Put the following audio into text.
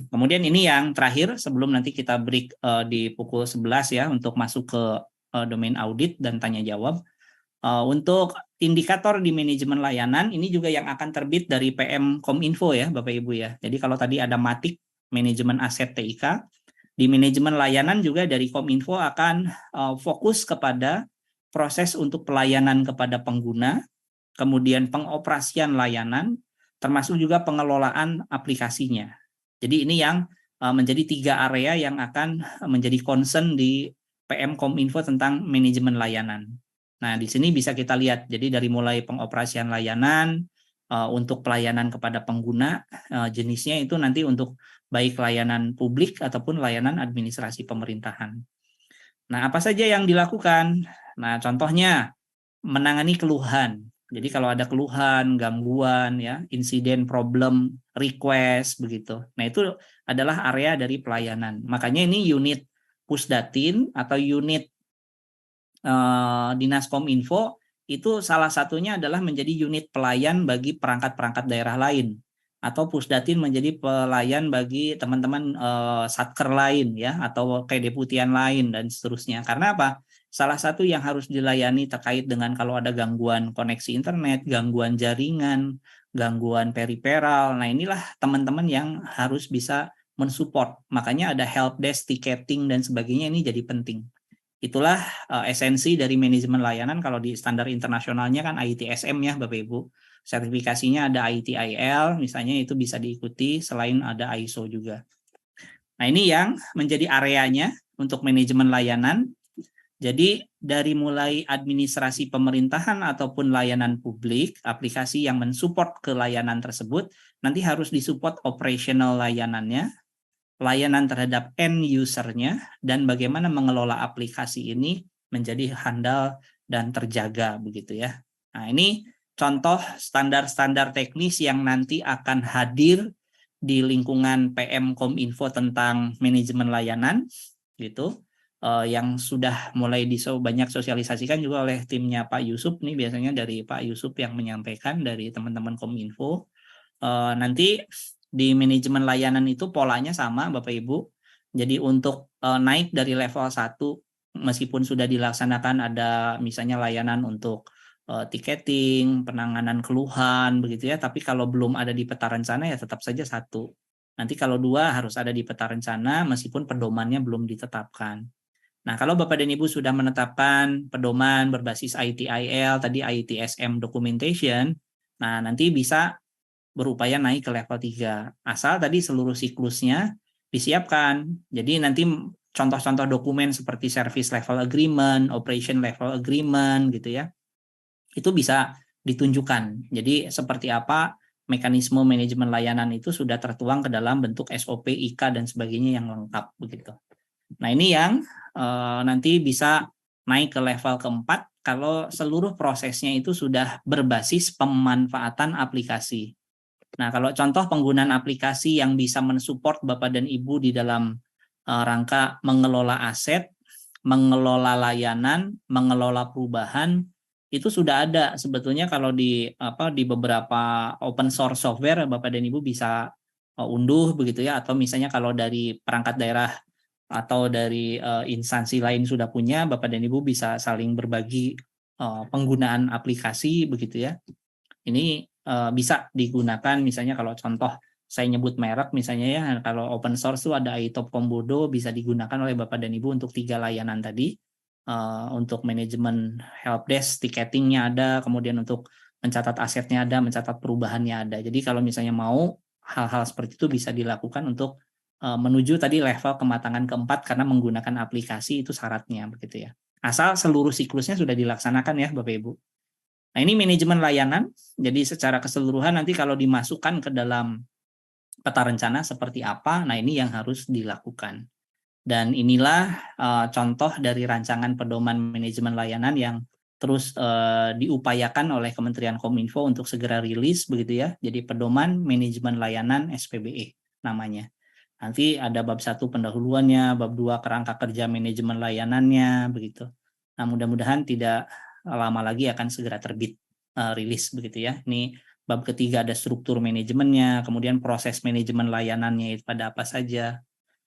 Kemudian ini yang terakhir sebelum nanti kita break di pukul 11 ya untuk masuk ke domain audit dan tanya jawab. Untuk indikator di manajemen layanan ini juga yang akan terbit dari PM Kominfo ya Bapak Ibu ya. Jadi kalau tadi ada MATIK manajemen aset TIK, di manajemen layanan juga dari Kominfo akan fokus kepada proses untuk pelayanan kepada pengguna, kemudian pengoperasian layanan, termasuk juga pengelolaan aplikasinya. Jadi ini yang menjadi 3 area yang akan menjadi concern di PM Kominfo tentang manajemen layanan. Nah, di sini bisa kita lihat, jadi dari mulai pengoperasian layanan, untuk pelayanan kepada pengguna, jenisnya itu nanti untuk baik layanan publik ataupun layanan administrasi pemerintahan. Nah, apa saja yang dilakukan? Nah, contohnya menangani keluhan. Jadi kalau ada keluhan, gangguan, ya, insiden, problem, request, begitu. Nah, itu adalah area dari pelayanan. Makanya ini unit Pusdatin atau unit Dinas Kominfo itu salah satunya adalah menjadi unit pelayan bagi perangkat-perangkat daerah lain, atau Pusdatin menjadi pelayan bagi teman-teman satker lain ya, atau kedeputian lain dan seterusnya. Karena apa? Salah satu yang harus dilayani terkait dengan kalau ada gangguan koneksi internet, gangguan jaringan, gangguan periferal. Nah, inilah teman-teman yang harus bisa mensupport. Makanya ada help desk, ticketing dan sebagainya, ini jadi penting. Itulah esensi dari manajemen layanan. Kalau di standar internasionalnya kan ITSM ya Bapak Ibu. Sertifikasinya ada ITIL, misalnya itu bisa diikuti selain ada ISO juga. Nah, ini yang menjadi areanya untuk manajemen layanan. Jadi dari mulai administrasi pemerintahan ataupun layanan publik, aplikasi yang mensupport ke layanan tersebut, nanti harus disupport operational layanannya, layanan terhadap end user-nya, dan bagaimana mengelola aplikasi ini menjadi handal dan terjaga begitu ya. Nah, ini contoh standar-standar teknis yang nanti akan hadir di lingkungan PM Kominfo tentang manajemen layanan gitu. Yang sudah mulai banyak sosialisasikan juga oleh timnya Pak Yusuf nih, biasanya dari Pak Yusuf yang menyampaikan dari teman-teman Kominfo. Nanti di manajemen layanan itu polanya sama Bapak Ibu. Jadi untuk naik dari level 1 meskipun sudah dilaksanakan ada misalnya layanan untuk tiketing, penanganan keluhan begitu ya, tapi kalau belum ada di peta rencana ya tetap saja 1. Nanti kalau 2 harus ada di peta rencana meskipun pedomannya belum ditetapkan. Nah, kalau Bapak dan Ibu sudah menetapkan pedoman berbasis ITIL, tadi ITSM documentation, nah nanti bisa berupaya naik ke level 3. Asal tadi seluruh siklusnya disiapkan. Jadi nanti contoh-contoh dokumen seperti service level agreement, operation level agreement gitu ya, itu bisa ditunjukkan. Jadi seperti apa mekanisme manajemen layanan itu sudah tertuang ke dalam bentuk SOP, IK, dan sebagainya yang lengkap begitu. Nah, ini yang nanti bisa naik ke level keempat kalau seluruh prosesnya itu sudah berbasis pemanfaatan aplikasi. Nah, kalau contoh penggunaan aplikasi yang bisa mensupport Bapak dan Ibu di dalam rangka mengelola aset, mengelola layanan, mengelola perubahan, itu sudah ada sebetulnya kalau di beberapa open source software Bapak dan Ibu bisa unduh begitu ya, atau misalnya kalau dari perangkat daerah atau dari instansi lain sudah punya, Bapak dan Ibu bisa saling berbagi penggunaan aplikasi begitu ya. Ini bisa digunakan misalnya kalau contoh saya nyebut merek misalnya ya, kalau open source itu ada iTop Kombodo, bisa digunakan oleh Bapak dan Ibu untuk 3 layanan tadi. Untuk manajemen helpdesk, ticketingnya ada, kemudian untuk mencatat asetnya ada, mencatat perubahannya ada. Jadi kalau misalnya mau hal-hal seperti itu bisa dilakukan untuk menuju tadi level kematangan keempat karena menggunakan aplikasi itu syaratnya begitu ya. Asal seluruh siklusnya sudah dilaksanakan ya Bapak Ibu. Nah, ini manajemen layanan. Jadi secara keseluruhan nanti kalau dimasukkan ke dalam peta rencana seperti apa, nah ini yang harus dilakukan. Dan inilah contoh dari rancangan pedoman manajemen layanan yang terus diupayakan oleh Kementerian Kominfo untuk segera rilis begitu ya. Jadi pedoman manajemen layanan SPBE namanya. Nanti ada bab 1 pendahuluannya, bab 2 kerangka kerja manajemen layanannya begitu. Nah, mudah-mudahan tidak lama lagi akan segera terbit rilis begitu ya. Ini Bab ketiga ada struktur manajemennya, kemudian proses manajemen layanannya itu pada apa saja.